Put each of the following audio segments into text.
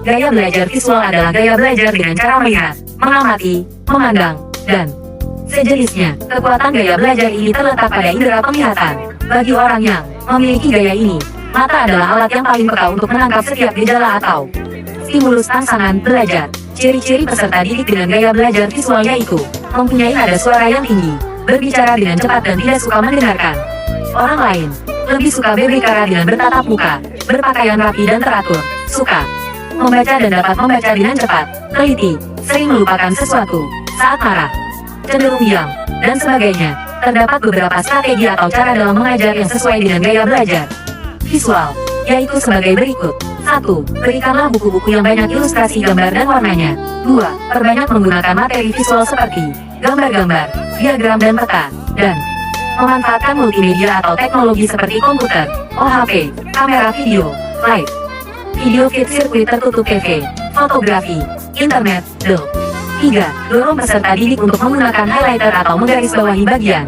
Gaya belajar visual adalah gaya belajar dengan cara melihat, mengamati, memandang, dan sejenisnya. Kekuatan gaya belajar ini terletak pada indera penglihatan. Bagi orang yang memiliki gaya ini, mata adalah alat yang paling peka untuk menangkap setiap gejala atau stimulus rangsangan belajar. Ciri-ciri peserta didik dengan gaya belajar visual yaitu mempunyai nada suara yang tinggi, berbicara dengan cepat dan tidak suka mendengarkan orang lain, lebih suka berbicara dengan bertatap muka, berpakaian rapi dan teratur, suka membaca dan dapat membaca dengan cepat, teliti, sering melupakan sesuatu saat marah, cenderung diam, dan sebagainya. Terdapat beberapa strategi atau cara dalam mengajar yang sesuai dengan gaya belajar visual, yaitu sebagai berikut. 1. Berikanlah buku-buku yang banyak ilustrasi gambar dan warnanya. 2. Perbanyak menggunakan materi visual seperti gambar-gambar, diagram dan peta, dan memanfaatkan multimedia atau teknologi seperti komputer, OHP, kamera video, live, video feed sirkuit tertutup TV, fotografi, internet, dan 3. Dorong peserta didik untuk menggunakan highlighter atau menggarisbawahi bagian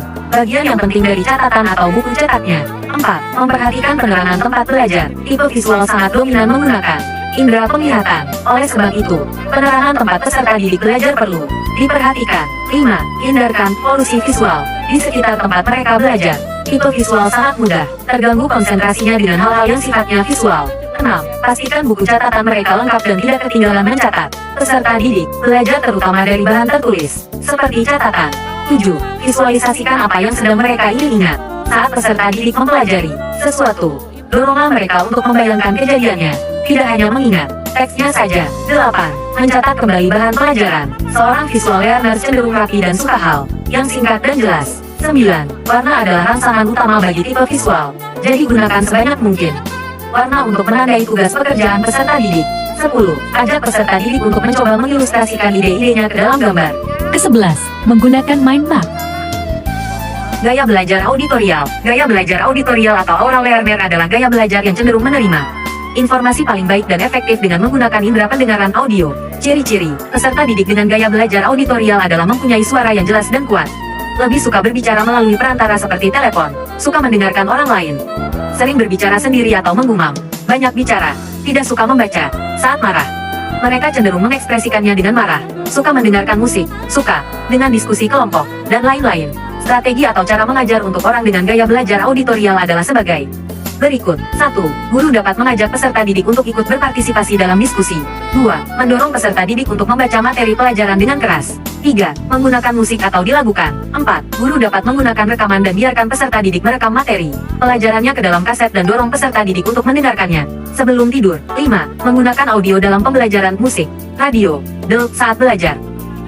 yang penting dari catatan atau buku cetaknya. 4. Memperhatikan penerangan tempat belajar. Tipe visual sangat dominan menggunakan indera penglihatan. Oleh sebab itu, penerangan tempat peserta didik belajar perlu diperhatikan. 5. Hindarkan polusi visual di sekitar tempat mereka belajar. Tipe visual sangat mudah terganggu konsentrasinya dengan hal-hal yang sifatnya visual. 6. Pastikan buku catatan mereka lengkap dan tidak ketinggalan mencatat. Peserta didik belajar terutama dari bahan tertulis, seperti catatan. 7. Visualisasikan apa yang sedang mereka ingin ingat saat peserta didik mempelajari sesuatu. Doronglah mereka untuk membayangkan kejadiannya, tidak hanya mengingat teksnya saja. 8. Mencatat kembali bahan pelajaran. Seorang visual learner cenderung rapi dan suka hal yang singkat dan jelas. 9. Warna adalah rangsangan utama bagi tipe visual, jadi gunakan sebanyak mungkin warna untuk menandai tugas pekerjaan peserta didik. 10. Ajak peserta didik untuk mencoba mengilustrasikan ide-idenya ke dalam gambar. Ke-11. Menggunakan mind map. Gaya belajar auditorial. Gaya belajar auditorial atau oral learner adalah gaya belajar yang cenderung menerima informasi paling baik dan efektif dengan menggunakan indera pendengaran audio. Ciri-ciri peserta didik dengan gaya belajar auditorial adalah mempunyai suara yang jelas dan kuat, lebih suka berbicara melalui perantara seperti telepon, suka mendengarkan orang lain, sering berbicara sendiri atau menggumam, banyak bicara, tidak suka membaca saat marah. Mereka cenderung mengekspresikannya dengan marah, suka mendengarkan musik, suka dengan diskusi kelompok, dan lain-lain. Strategi atau cara mengajar untuk orang dengan gaya belajar auditorial adalah sebagai berikut. 1. Guru dapat mengajak peserta didik untuk ikut berpartisipasi dalam diskusi. 2. Mendorong peserta didik untuk membaca materi pelajaran dengan keras. 3. Menggunakan musik atau dilagukan. 4. Guru dapat menggunakan rekaman dan biarkan peserta didik merekam materi pelajarannya ke dalam kaset dan dorong peserta didik untuk mendengarkannya sebelum tidur. 5. Menggunakan audio dalam pembelajaran musik, radio, saat belajar.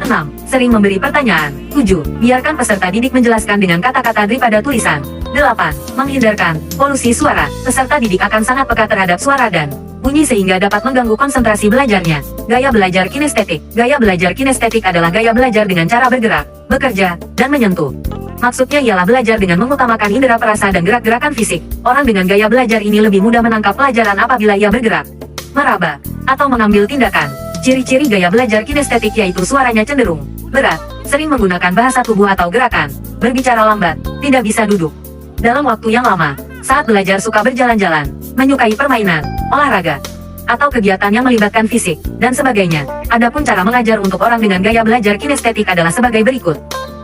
6. Sering memberi pertanyaan. 7. Biarkan peserta didik menjelaskan dengan kata-kata daripada tulisan. 8. Menghindarkan polusi suara. Peserta didik akan sangat peka terhadap suara dan bunyi sehingga dapat mengganggu konsentrasi belajarnya. Gaya belajar kinestetik. Gaya belajar kinestetik adalah gaya belajar dengan cara bergerak, bekerja, dan menyentuh. Maksudnya ialah belajar dengan mengutamakan indera perasa dan gerak-gerakan fisik. Orang dengan gaya belajar ini lebih mudah menangkap pelajaran apabila ia bergerak, meraba, atau mengambil tindakan. Ciri-ciri gaya belajar kinestetik yaitu suaranya cenderung berat, sering menggunakan bahasa tubuh atau gerakan, berbicara lambat, tidak bisa duduk dalam waktu yang lama, saat belajar suka berjalan-jalan, menyukai permainan, olahraga, atau kegiatan yang melibatkan fisik, dan sebagainya. Adapun cara mengajar untuk orang dengan gaya belajar kinestetik adalah sebagai berikut.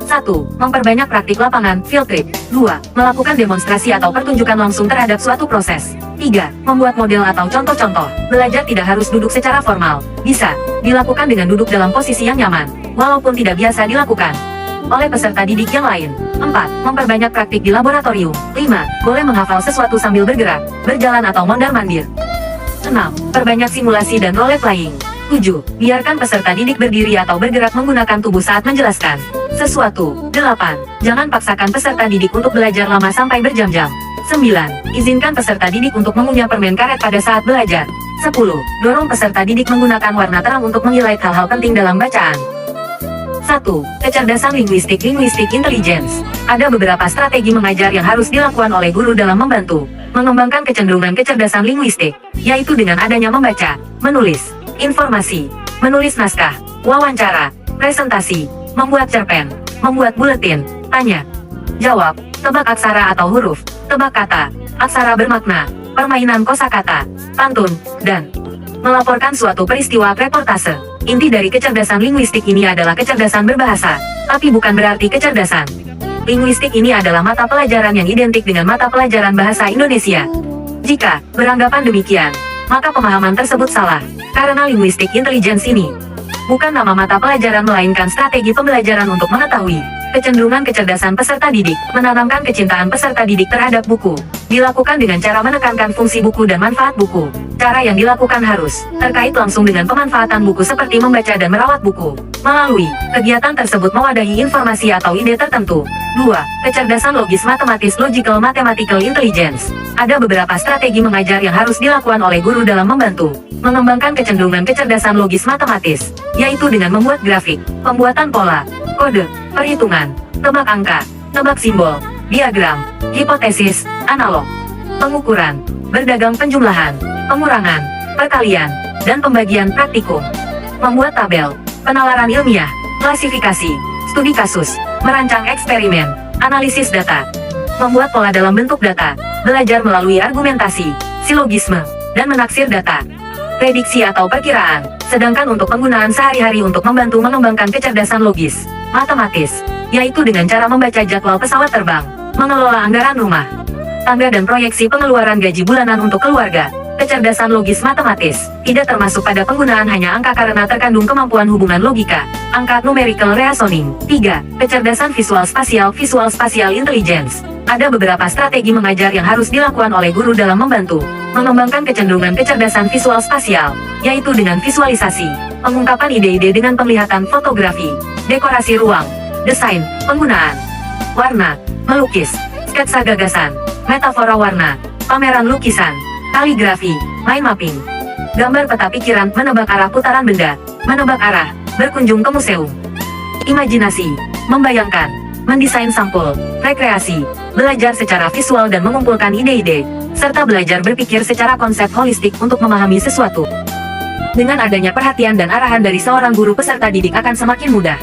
1. Memperbanyak praktik lapangan, field trip. 2. Melakukan demonstrasi atau pertunjukan langsung terhadap suatu proses. 3. Membuat model atau contoh-contoh. Belajar tidak harus duduk secara formal. Bisa dilakukan dengan duduk dalam posisi yang nyaman, walaupun tidak biasa dilakukan oleh peserta didik yang lain. 4. Memperbanyak praktik di laboratorium. 5. Boleh menghafal sesuatu sambil bergerak, berjalan atau mondar-mandir. 6. Perbanyak simulasi dan role playing. 7. Biarkan peserta didik berdiri atau bergerak menggunakan tubuh saat menjelaskan sesuatu. 8. Jangan paksakan peserta didik untuk belajar lama sampai berjam-jam. 9. Izinkan peserta didik untuk mengunyah permen karet pada saat belajar. 10. Dorong peserta didik menggunakan warna terang untuk meng-highlight hal-hal penting dalam bacaan. 1. Kecerdasan linguistik. Linguistik intelligence. Ada beberapa strategi mengajar yang harus dilakukan oleh guru dalam membantu mengembangkan kecenderungan kecerdasan linguistik, yaitu dengan adanya membaca, menulis informasi, menulis naskah, wawancara, presentasi, membuat cerpen, membuat buletin, tanya, jawab, tebak aksara atau huruf, tebak kata, aksara bermakna, permainan kosakata, pantun, dan Melaporkan suatu peristiwa reportase. Inti dari kecerdasan linguistik ini adalah kecerdasan berbahasa, tapi bukan berarti kecerdasan. Linguistik ini adalah mata pelajaran yang identik dengan mata pelajaran bahasa Indonesia. Jika beranggapan demikian, maka pemahaman tersebut salah, karena linguistik intelligence ini bukan nama mata pelajaran melainkan strategi pembelajaran untuk mengetahui kecenderungan kecerdasan peserta didik, menanamkan kecintaan peserta didik terhadap buku. Dilakukan dengan cara menekankan fungsi buku dan manfaat buku. Cara yang dilakukan harus terkait langsung dengan pemanfaatan buku seperti membaca dan merawat buku. Melalui kegiatan tersebut mewadahi informasi atau ide tertentu. 2. Kecerdasan logis matematis logical mathematical intelligence. Ada beberapa strategi mengajar yang harus dilakukan oleh guru dalam membantu mengembangkan kecenderungan kecerdasan logis matematis, yaitu dengan membuat grafik, pembuatan pola, kode, perhitungan, tebak angka, tebak simbol, diagram, hipotesis, analog, pengukuran, berdagang penjumlahan, pengurangan, perkalian, dan pembagian praktikum. Membuat tabel, penalaran ilmiah, klasifikasi, studi kasus, merancang eksperimen, analisis data, membuat pola dalam bentuk data, belajar melalui argumentasi, silogisme, dan menaksir data, prediksi atau perkiraan, sedangkan untuk penggunaan sehari-hari untuk membantu mengembangkan kecerdasan logis, matematis, yaitu dengan cara membaca jadwal pesawat terbang, mengelola anggaran rumah, tangga dan proyeksi pengeluaran gaji bulanan untuk keluarga. Kecerdasan logis matematis tidak termasuk pada penggunaan hanya angka karena terkandung kemampuan hubungan logika, angka numerical reasoning. 3. Kecerdasan visual spasial intelligence. Ada beberapa strategi mengajar yang harus dilakukan oleh guru dalam membantu mengembangkan kecenderungan kecerdasan visual spasial, yaitu dengan visualisasi, pengungkapan ide-ide dengan penglihatan fotografi, dekorasi ruang, desain, penggunaan warna, melukis, sketsa gagasan, metafora warna, pameran lukisan, kaligrafi, mind mapping, gambar peta pikiran, menebak arah putaran benda, menebak arah, berkunjung ke museum, imajinasi, membayangkan, mendesain sampul, rekreasi, belajar secara visual dan mengumpulkan ide-ide, serta belajar berpikir secara konsep holistik untuk memahami sesuatu. Dengan adanya perhatian dan arahan dari seorang guru, peserta didik akan semakin mudah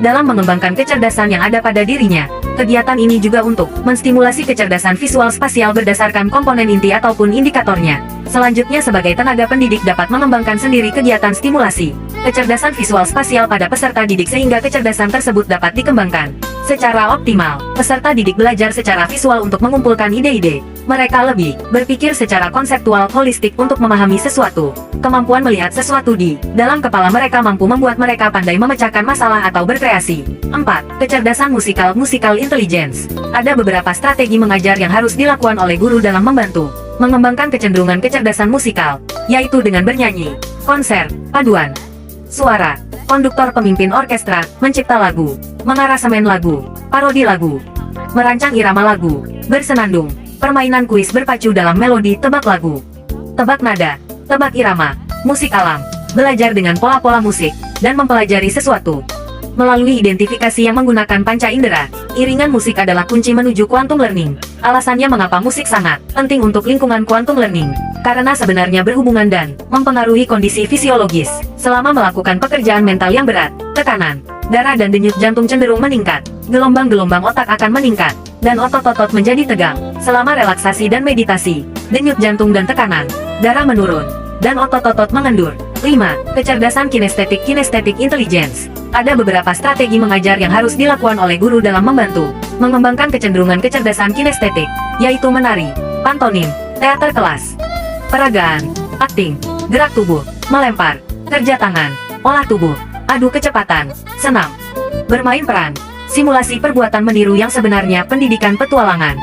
dalam mengembangkan kecerdasan yang ada pada dirinya. Kegiatan ini juga untuk menstimulasi kecerdasan visual spasial berdasarkan komponen inti ataupun indikatornya. Selanjutnya, sebagai tenaga pendidik dapat mengembangkan sendiri kegiatan stimulasi kecerdasan visual spasial pada peserta didik sehingga kecerdasan tersebut dapat dikembangkan secara optimal. Peserta didik belajar secara visual untuk mengumpulkan ide-ide. Mereka lebih berpikir secara konseptual holistik untuk memahami sesuatu. Kemampuan melihat sesuatu di dalam kepala mereka mampu membuat mereka pandai memecahkan masalah atau berkreasi. 4. Kecerdasan musical intelligence. Ada beberapa strategi mengajar yang harus dilakukan oleh guru dalam membantu mengembangkan kecenderungan kecerdasan musikal, yaitu dengan bernyanyi, konser, paduan suara, konduktor pemimpin orkestra, mencipta lagu, mengaransemen lagu, parodi lagu, merancang irama lagu, bersenandung, permainan kuis berpacu dalam melodi, tebak lagu, tebak nada, tebak irama, musik alam, belajar dengan pola-pola musik, dan mempelajari sesuatu melalui identifikasi yang menggunakan panca indera. Iringan musik adalah kunci menuju quantum learning. Alasannya mengapa musik sangat penting untuk lingkungan quantum learning, karena sebenarnya berhubungan dan mempengaruhi kondisi fisiologis. Selama melakukan pekerjaan mental yang berat, tekanan darah dan denyut jantung cenderung meningkat, gelombang-gelombang otak akan meningkat, dan otot-otot menjadi tegang. Selama relaksasi dan meditasi, denyut jantung dan tekanan darah menurun, dan otot-otot mengendur. 5. Kecerdasan kinestetik intelligence. Ada beberapa strategi mengajar yang harus dilakukan oleh guru dalam membantu mengembangkan kecenderungan kecerdasan kinestetik, yaitu menari, pantomim, teater kelas, peragaan, akting, gerak tubuh, melempar, kerja tangan, olah tubuh, adu kecepatan, senam, bermain peran, simulasi perbuatan meniru yang sebenarnya, pendidikan petualangan,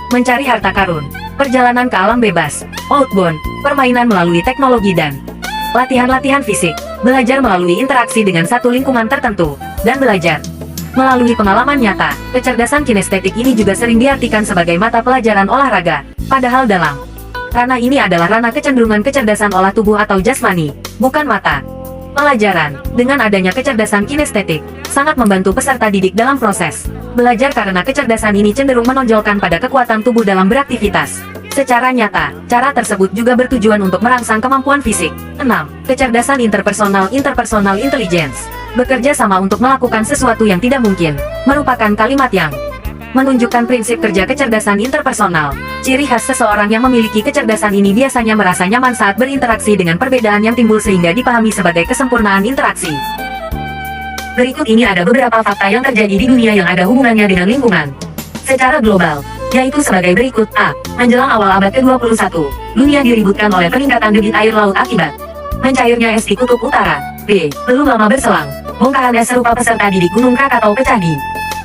mencari harta karun, perjalanan ke alam bebas, outbound, permainan melalui teknologi dan latihan-latihan fisik, belajar melalui interaksi dengan satu lingkungan tertentu, dan belajar melalui pengalaman nyata. Kecerdasan kinestetik ini juga sering diartikan sebagai mata pelajaran olahraga, padahal dalam ranah ini adalah ranah kecenderungan kecerdasan olah tubuh atau jasmani, bukan mata pelajaran. Dengan adanya kecerdasan kinestetik, sangat membantu peserta didik dalam proses belajar karena kecerdasan ini cenderung menonjolkan pada kekuatan tubuh dalam beraktivitas secara nyata. Cara tersebut juga bertujuan untuk merangsang kemampuan fisik. 6. Kecerdasan interpersonal intelligence. Bekerja sama untuk melakukan sesuatu yang tidak mungkin, merupakan kalimat yang menunjukkan prinsip kerja kecerdasan interpersonal. Ciri khas seseorang yang memiliki kecerdasan ini biasanya merasa nyaman saat berinteraksi dengan perbedaan yang timbul sehingga dipahami sebagai kesempurnaan interaksi. Berikut ini ada beberapa fakta yang terjadi di dunia yang ada hubungannya dengan lingkungan secara global, yaitu sebagai berikut. A. Menjelang awal abad ke-21, dunia diributkan oleh peningkatan debit air laut akibat mencairnya es di kutub utara. B. Belum lama berselang, bongkahan es serupa peserta didik Gunung Krakatau pecah di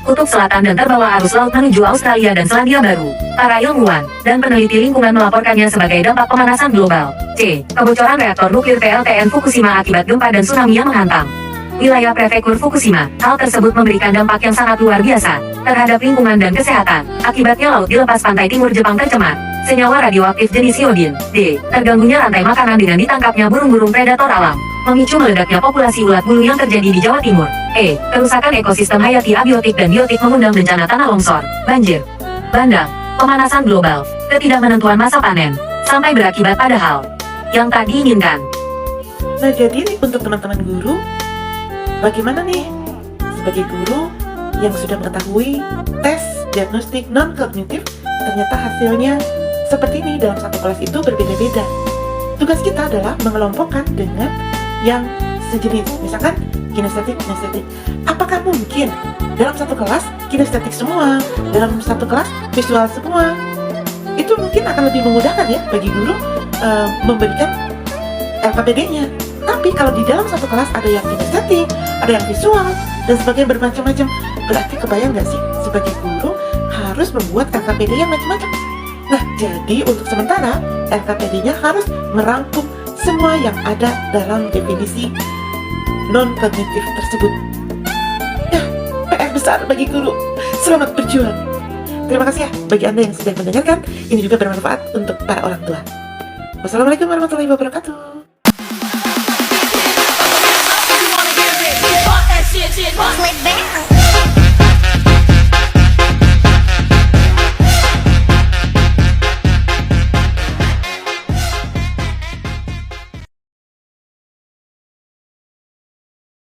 kutub selatan dan terbawa arus laut menuju Australia dan Selandia Baru. Para ilmuwan dan peneliti lingkungan melaporkannya sebagai dampak pemanasan global. C. Kebocoran reaktor nuklir PLTN Fukushima akibat gempa dan tsunami yang menghantam wilayah prefektur Fukushima. Hal tersebut memberikan dampak yang sangat luar biasa terhadap lingkungan dan kesehatan. Akibatnya laut di lepas pantai timur Jepang tercemar senyawa radioaktif jenis iodin. D. Terganggunya rantai makanan dengan ditangkapnya burung-burung predator alam, memicu meledaknya populasi ulat bulu yang terjadi di Jawa Timur. E. Kerusakan ekosistem hayati abiotik dan biotik mengundang bencana tanah longsor, banjir, bandang, pemanasan global, ketidakmenentuan masa panen, sampai berakibat pada hal yang tak diinginkan. Nah, jadi nih untuk teman-teman guru, bagaimana nih sebagai guru yang sudah mengetahui tes diagnostik non-kognitif, ternyata hasilnya seperti ini. Dalam satu kelas itu berbeda-beda. Tugas kita adalah mengelompokkan dengan yang sejenis, misalkan kinestetik. Apakah mungkin dalam satu kelas kinestetik semua, dalam satu kelas visual semua? Itu mungkin akan lebih memudahkan ya bagi guru memberikan LKPD-nya. Tapi kalau di dalam satu kelas ada yang kinestetik, ada yang visual, dan sebagainya bermacam-macam, berarti kebayang nggak sih sebagai guru harus membuat LKPD yang macam-macam. Nah, jadi untuk sementara LKPD-nya harus merangkum semua yang ada dalam definisi non-kognitif tersebut. Ya, PR besar bagi guru. Selamat berjuang. Terima kasih ya bagi Anda yang sudah mendengarkan. Ini juga bermanfaat untuk para orang tua. Wassalamualaikum warahmatullahi wabarakatuh. Slip back.